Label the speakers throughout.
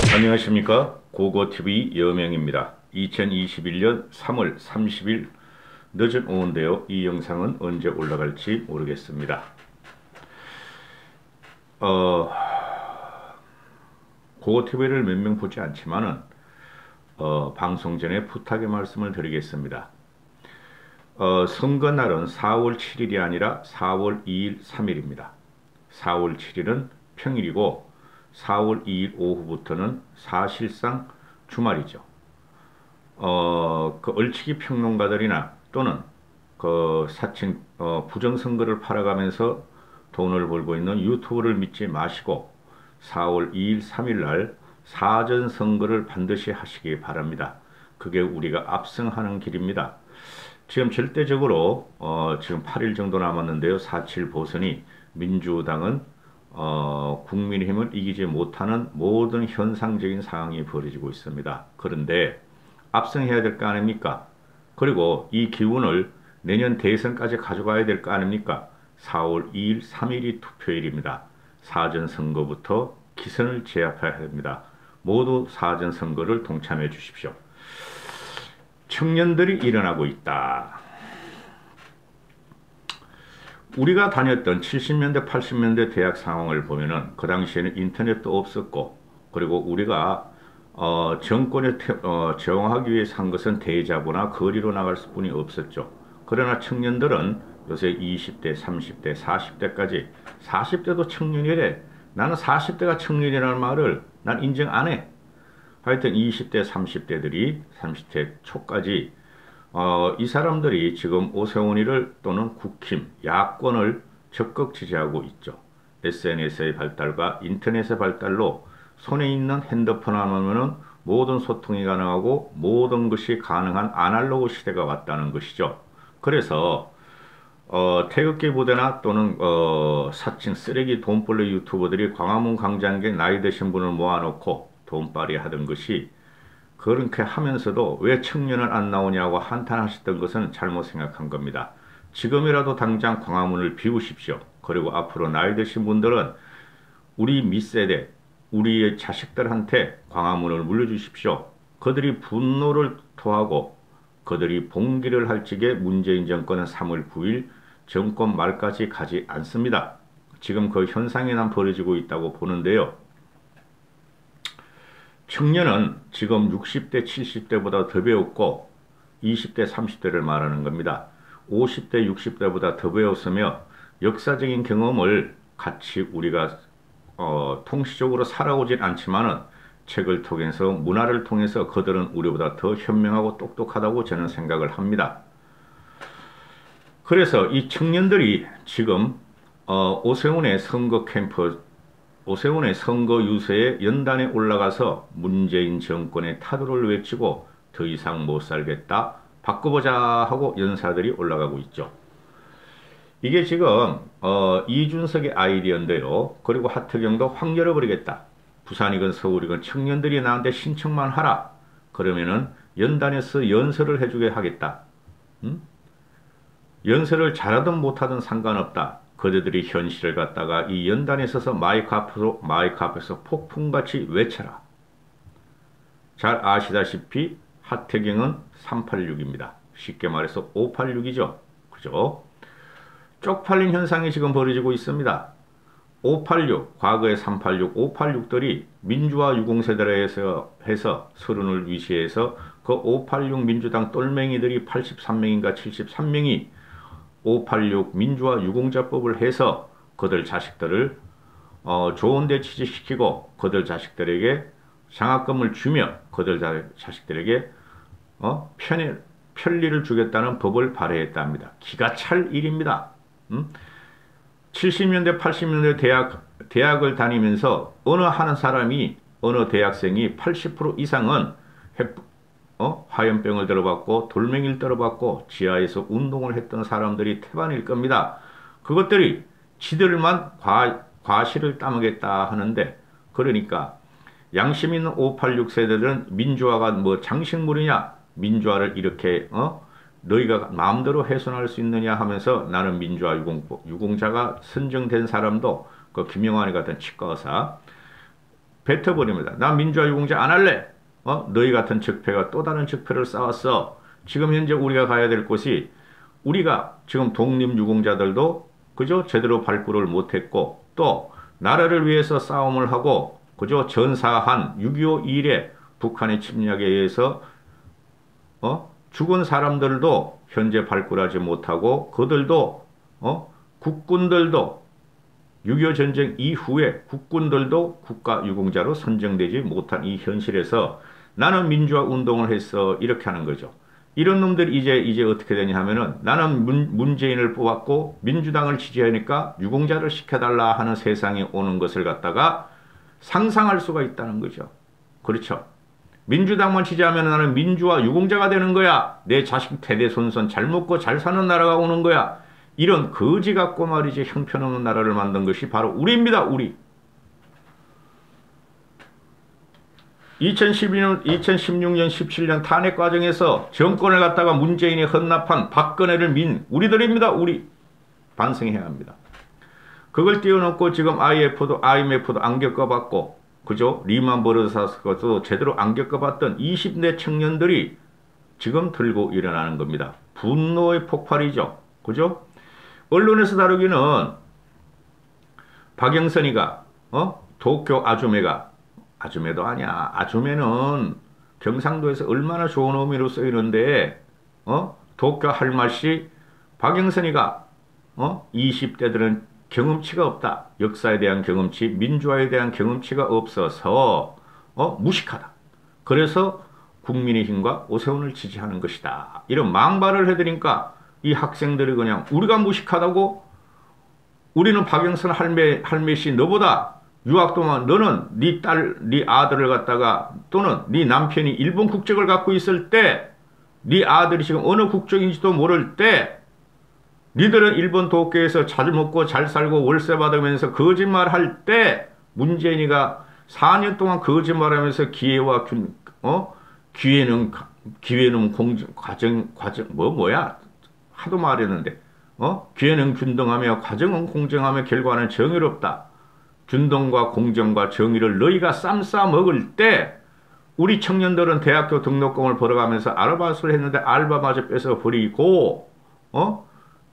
Speaker 1: 안녕하십니까. 고고TV 여명입니다. 2021년 3월 30일 늦은 오후인데요. 이 영상은 언제 올라갈지 모르겠습니다. 고고TV를 몇 명 보지 않지만은 방송 전에 부탁의 말씀을 드리겠습니다. 선거날은 4월 7일이 아니라 4월 2일 3일입니다. 4월 7일은 평일이고 4월 2일 오후부터는 사실상 주말이죠. 그 얼치기 평론가들이나 또는 그 사칭 부정선거를 팔아가면서 돈을 벌고 있는 유튜브를 믿지 마시고 4월 2일 3일 날 사전선거를 반드시 하시기 바랍니다. 그게 우리가 압승하는 길입니다. 지금 절대적으로 지금 8일 정도 남았는데요. 4.7 보선이 민주당은 국민의힘을 이기지 못하는 모든 현상적인 상황이 벌어지고 있습니다. 그런데 압승해야 될 거 아닙니까? 그리고 이 기운을 내년 대선까지 가져가야 될 거 아닙니까? 4월 2일, 3일이 투표일입니다. 사전선거부터 기선을 제압해야 됩니다. 모두 사전선거를 동참해 주십시오. 청년들이 일어나고 있다. 우리가 다녔던 70년대, 80년대 대학 상황을 보면은 그 당시에는 인터넷도 없었고, 그리고 우리가 정권에 저항하기 위해서 한 것은 대자보나 거리로 나갈 뿐이 없었죠. 그러나 청년들은 요새 20대, 30대, 40대까지 40대도 청년이래. 나는 40대가 청년이라는 말을 난 인정 안 해. 하여튼 20대, 30대들이 30대 초까지 이 사람들이 지금 오세훈이를 또는 국힘, 야권을 적극 지지하고 있죠. SNS의 발달과 인터넷의 발달로 손에 있는 핸드폰 하나면은 모든 소통이 가능하고 모든 것이 가능한 아날로그 시대가 왔다는 것이죠. 그래서 태극기 부대나 또는 사칭 쓰레기 돈벌레 유튜버들이 광화문 광장에 나이 드신 분을 모아놓고 돈벌이 하던 것이 그렇게 하면서도 왜 청년은 안 나오냐고 한탄하셨던 것은 잘못 생각한 겁니다. 지금이라도 당장 광화문을 비우십시오. 그리고 앞으로 나이 드신 분들은 우리 밑세대, 우리의 자식들한테 광화문을 물려주십시오. 그들이 분노를 토하고 그들이 봉기를 할 적에 문재인 정권은 3월 9일 정권 말까지 가지 않습니다. 지금 그 현상이 난 벌어지고 있다고 보는데요. 청년은 지금 60대, 70대보다 더 배웠고 20대, 30대를 말하는 겁니다. 50대, 60대보다 더 배웠으며 역사적인 경험을 같이 우리가 통시적으로 살아오진 않지만은 책을 통해서 문화를 통해서 그들은 우리보다 더 현명하고 똑똑하다고 저는 생각을 합니다. 그래서 이 청년들이 지금 오세훈의 선거 캠프, 오세훈의 선거 유세에 연단에 올라가서 문재인 정권의 타도를 외치고 더 이상 못 살겠다, 바꿔보자 하고 연사들이 올라가고 있죠. 이게 지금 이준석의 아이디어인데요. 그리고 하태경도 확 열어버리겠다. 부산이건 서울이건 청년들이 나한테 신청만 하라. 그러면은 연단에서 연설을 해주게 하겠다. 연설을 잘하든 못하든 상관없다. 그들이 현실을 갖다가 이 연단에 서서 마이크 앞에서 폭풍같이 외쳐라. 잘 아시다시피 하태경은 386입니다. 쉽게 말해서 586이죠. 그죠? 쪽팔린 현상이 지금 벌어지고 있습니다. 586, 과거의 386, 586들이 민주화 유공세대라 해서 서른을 위시해서 그 586 민주당 똘맹이들이 83명인가 73명이 586 민주화 유공자법을 해서 그들 자식들을 좋은 데 취직시키고 그들 자식들에게 장학금을 주며 그들 자식들에게 편리를 주겠다는 법을 발의했답니다. 기가 찰 일입니다. 70년대 80년대 대학을 다니면서 어느 대학생이 80% 이상은 화염병을 들어봤고 돌멩이를 들어봤고 지하에서 운동을 했던 사람들이 태반일 겁니다. 그것들이 지들만 과실을 따먹겠다 하는데, 그러니까 양심 있는 586 세대들은 민주화가 뭐 장식물이냐, 민주화를 이렇게 너희가 마음대로 훼손할 수 있느냐 하면서 나는 민주화 유공자가 선정된 사람도 그 김영환이 같은 치과 의사 뱉어버립니다. 나 민주화 유공자 안 할래. 너희 같은 적폐가 또 다른 적폐를 쌓았어. 지금 현재 우리가 가야 될 곳이 우리가 지금 독립유공자들도 그저 제대로 발굴을 못했고 또 나라를 위해서 싸움을 하고 그저 전사한 6.25 이래 북한의 침략에 의해서 죽은 사람들도 현재 발굴하지 못하고 그들도 국군들도 6.25 전쟁 이후에 국군들도 국가유공자로 선정되지 못한 이 현실에서 나는 민주화 운동을 했어 이렇게 하는 거죠. 이런 놈들이 이제 어떻게 되냐 하면은 나는 문재인을 뽑았고 민주당을 지지하니까 유공자를 시켜달라 하는 세상이 오는 것을 갖다가 상상할 수가 있다는 거죠. 그렇죠. 민주당만 지지하면 나는 민주화 유공자가 되는 거야. 내 자식 대대손손 잘 먹고 잘 사는 나라가 오는 거야. 이런 거지 같고 말이지 형편없는 나라를 만든 것이 바로 우리입니다. 우리. 2016년, 17년 탄핵 과정에서 정권을 갖다가 문재인이 헌납한 박근혜를 민 우리들입니다. 우리. 반성해야 합니다. 그걸 뛰어넘고 지금 IMF도 안 겪어봤고 그죠? 리만 버릇사스도 제대로 안 겪어봤던 20대 청년들이 지금 들고 일어나는 겁니다. 분노의 폭발이죠. 그죠? 언론에서 다루기는 박영선이가 도쿄 아주매도 아니야. 아주매는 경상도에서 얼마나 좋은 의미로 쓰이는데 도쿄 할맛이 박영선이가 20대들은 경험치가 없다. 역사에 대한 경험치, 민주화에 대한 경험치가 없어서 무식하다. 그래서 국민의힘과 오세훈을 지지하는 것이다. 이런 망발을 해드리니까 이 학생들이 그냥 우리가 무식하다고 우리는 박영선 할매씨 너보다 유학도만 너는 네 딸, 네 아들을 갖다가 또는 네 남편이 일본 국적을 갖고 있을 때 네 아들이 지금 어느 국적인지도 모를 때 니들은 일본 도쿄에서 잘 먹고 잘 살고 월세 받으면서 거짓말 할 때 문재인이가 4년 동안 거짓말하면서 기회는 공정 과정 뭐야 하도 말했는데 기회는 균등하며 과정은 공정하며 결과는 정의롭다. 균등과 공정과 정의를 너희가 쌈싸 먹을 때 우리 청년들은 대학교 등록금을 벌어가면서 알바를 했는데 알바마저 뺏어 버리고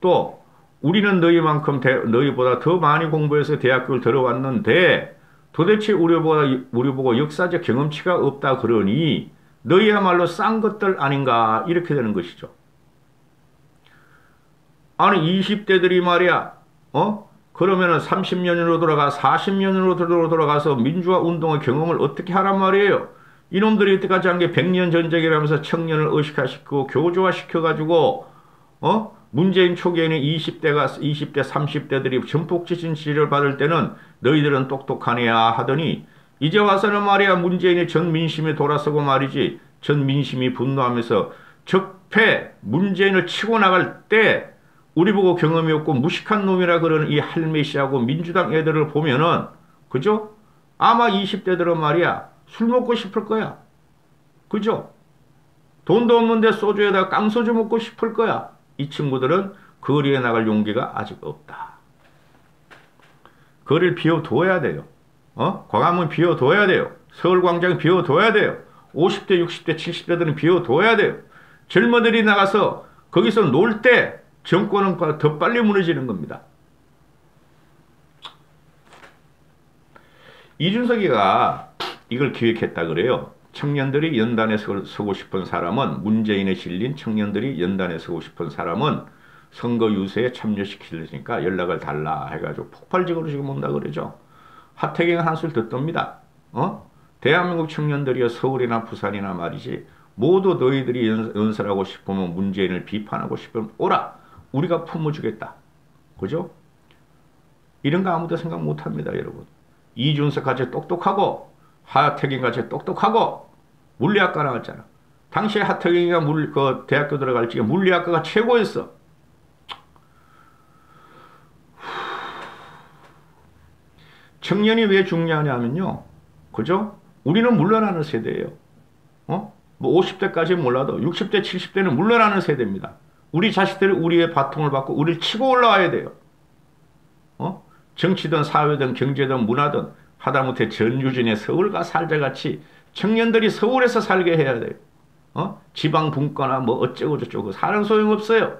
Speaker 1: 또 우리는 너희보다 더 많이 공부해서 대학교를 들어왔는데 도대체 우리 보고 역사적 경험치가 없다 그러니 너희야말로 싼 것들 아닌가 이렇게 되는 것이죠. 아니 20대들이 말이야 그러면은 30년으로 돌아가 40년으로 돌아가서 민주화 운동의 경험을 어떻게 하란 말이에요. 이놈들이 여태까지 한 게 100년 전쟁이라면서 청년을 의식화시키고 교조화시켜가지고 문재인 초기에는 20대 30대들이 전폭지진 치료를 받을 때는 너희들은 똑똑하네야 하더니 이제 와서는 말이야 문재인이 전 민심에 돌아서고 말이지 전 민심이 분노하면서 적폐 문재인을 치고 나갈 때 우리 보고 경험이 없고 무식한 놈이라 그러는 이 할매씨하고 민주당 애들을 보면은 그죠? 아마 20대들은 말이야 술 먹고 싶을 거야. 그죠? 돈도 없는데 소주에다가 깡소주 먹고 싶을 거야. 이 친구들은 거리에 나갈 용기가 아직 없다. 거리를 비워둬야 돼요. 광화문 비워둬야 돼요. 서울광장 비워둬야 돼요. 50대, 60대, 70대들은 비워둬야 돼요. 젊은이들이 나가서 거기서 놀 때 정권은 더 빨리 무너지는 겁니다. 이준석이가 이걸 기획했다 그래요. 청년들이 연단에 서고 싶은 사람은 문재인에 실린 청년들이 연단에 서고 싶은 사람은 선거 유세에 참여시키려니까 연락을 달라 해가지고 폭발적으로 지금 온다 그러죠. 하태경 한술 듣답니다. 대한민국 청년들이여 서울이나 부산이나 말이지 모두 너희들이 연설하고 싶으면 문재인을 비판하고 싶으면 오라. 우리가 품어주겠다. 그죠? 이런 거 아무도 생각 못합니다 여러분. 이준석 같이 똑똑하고 하태경 같이 똑똑하고 물리학과 나왔잖아. 당시에 하태경이가 대학교 들어갈 적에 물리학과가 최고였어. 청년이 왜 중요하냐면요. 그죠? 우리는 물러나는 세대예요. 뭐 50대까지는 몰라도 60대, 70대는 물러나는 세대입니다. 우리 자식들이 우리의 바통을 받고 우리를 치고 올라와야 돼요. 정치든 사회든 경제든 문화든 하다못해 전유진의 서울가 살자같이 청년들이 서울에서 살게 해야 돼요. 지방 분과나 뭐 어쩌고 저쩌고 사는 소용없어요.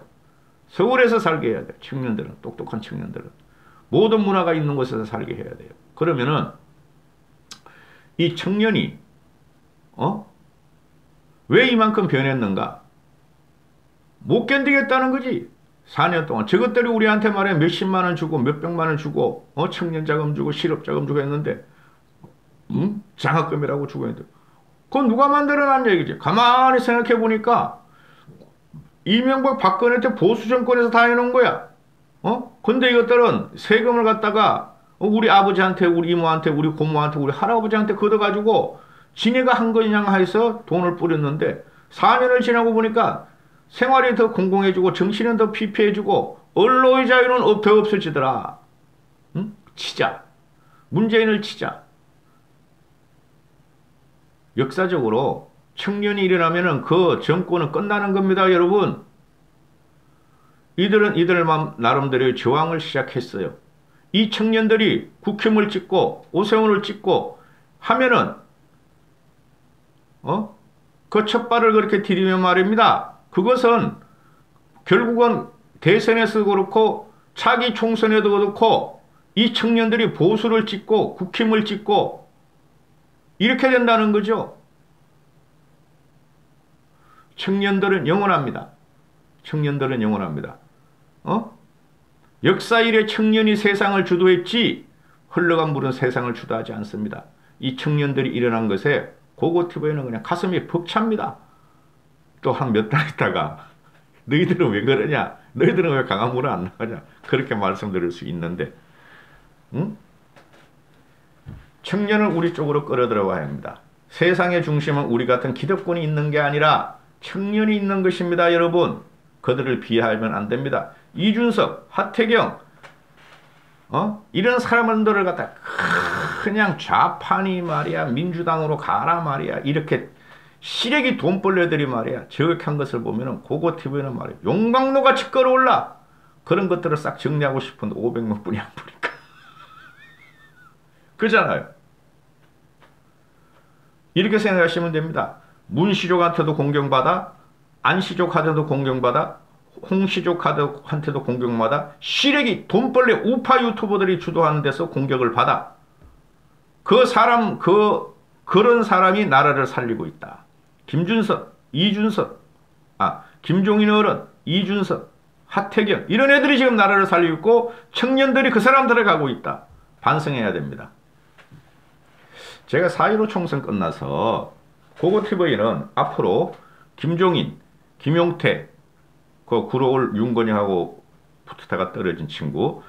Speaker 1: 서울에서 살게 해야 돼요. 청년들은, 똑똑한 청년들은. 모든 문화가 있는 곳에서 살게 해야 돼요. 그러면은 이 청년이 왜 이만큼 변했는가? 못 견디겠다는 거지. 4년 동안 저것들이 우리한테 말해 몇십만 원 주고 몇백만 원 주고 청년자금 주고 실업자금 주고 했는데 장학금이라고 주고 했는데 그건 누가 만들어놨냐 얘기지. 가만히 생각해 보니까 이명박 박근혜 때 보수 정권에서 다 해놓은 거야. 근데 이것들은 세금을 갖다가 우리 아버지한테 우리 이모한테 우리 고모한테 우리 할아버지한테 걷어가지고 지네가 한 거냐 해서 돈을 뿌렸는데 4년을 지나고 보니까 생활이 더 공공해지고 정신은 더 피폐해지고 언론의 자유는 더 없어지더라. 치자. 문재인을 치자. 역사적으로 청년이 일어나면은 그 정권은 끝나는 겁니다, 여러분. 이들은 이들 나름대로의 저항을 시작했어요. 이 청년들이 국힘을 찍고 오세훈을 찍고 하면은 그 첫발을 그렇게 디디면 말입니다. 그것은 결국은 대선에서 그렇고 차기 총선에도 그렇고 이 청년들이 보수를 찍고 국힘을 찍고 이렇게 된다는 거죠. 청년들은 영원합니다. 청년들은 영원합니다. 역사 이래 청년이 세상을 주도했지 흘러간 물은 세상을 주도하지 않습니다. 이 청년들이 일어난 것에 고고티브에는 그냥 가슴이 벅찹니다. 또 한 몇 달 있다가 너희들은 왜 그러냐? 너희들은 왜 강한 물을 안 나가냐? 그렇게 말씀드릴 수 있는데 청년을 우리 쪽으로 끌어들여와야 합니다. 세상의 중심은 우리 같은 기득권이 있는 게 아니라 청년이 있는 것입니다. 여러분. 그들을 비하하면 안 됩니다. 이준석, 하태경 이런 사람들을 갖다 그냥 좌판이 말이야 민주당으로 가라 말이야 이렇게 시래기 돈벌레들이 말이야 저격한 것을 보면은 고고TV는 말이야 용광로같이 끌어올라. 그런 것들을 싹 정리하고 싶은데 500명 뿐이 안 보니까 그잖아요. 이렇게 생각하시면 됩니다. 문시족한테도 공경받아, 안시족한테도 공경받아, 홍시족한테도 공격받아, 시래기 돈벌레 우파 유튜버들이 주도하는 데서 공격을 받아. 그런 사람이 나라를 살리고 있다. 김준석, 이준석, 김종인 어른, 이준석, 하태경 이런 애들이 지금 나라를 살리고 있고 청년들이 그 사람들을 가고 있다. 반성해야 됩니다. 제가 4.15 총선 끝나서 고고TV는 앞으로 김종인, 김용태, 그 구로울 윤건영하고 붙었다가 떨어진 친구,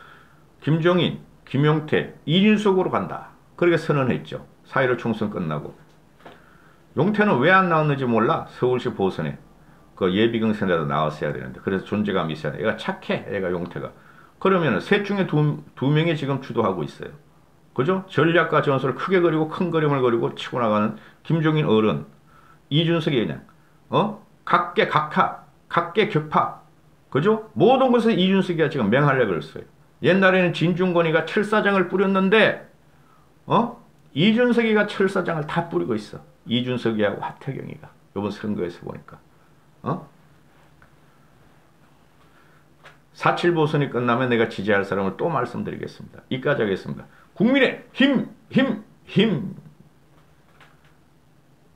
Speaker 1: 김종인, 김용태, 이준석으로 간다. 그렇게 선언했죠. 4.15 총선 끝나고. 용태는 왜 안 나왔는지 몰라. 서울시 보선에. 그 예비경 선에도 나왔어야 되는데. 그래서 존재감이 있어야 돼. 얘가 착해. 얘가 용태가. 그러면 셋 중에 두 명이 지금 주도하고 있어요. 그죠? 전략과 전술을 크게 그리고 큰 그림을 그리고 치고 나가는 김종인 어른, 이준석이 그냥 각계 각하, 각계 격파, 그죠? 모든 것을 이준석이가 지금 맹활약을 했어요. 옛날에는 진중권이가 철사장을 뿌렸는데 이준석이가 철사장을 다 뿌리고 있어. 이준석이하고 하태경이가 이번 선거에서 보니까 4.7 보선이 끝나면 내가 지지할 사람을 또 말씀드리겠습니다. 이까지 하겠습니다. 국민의 힘, 힘, 힘.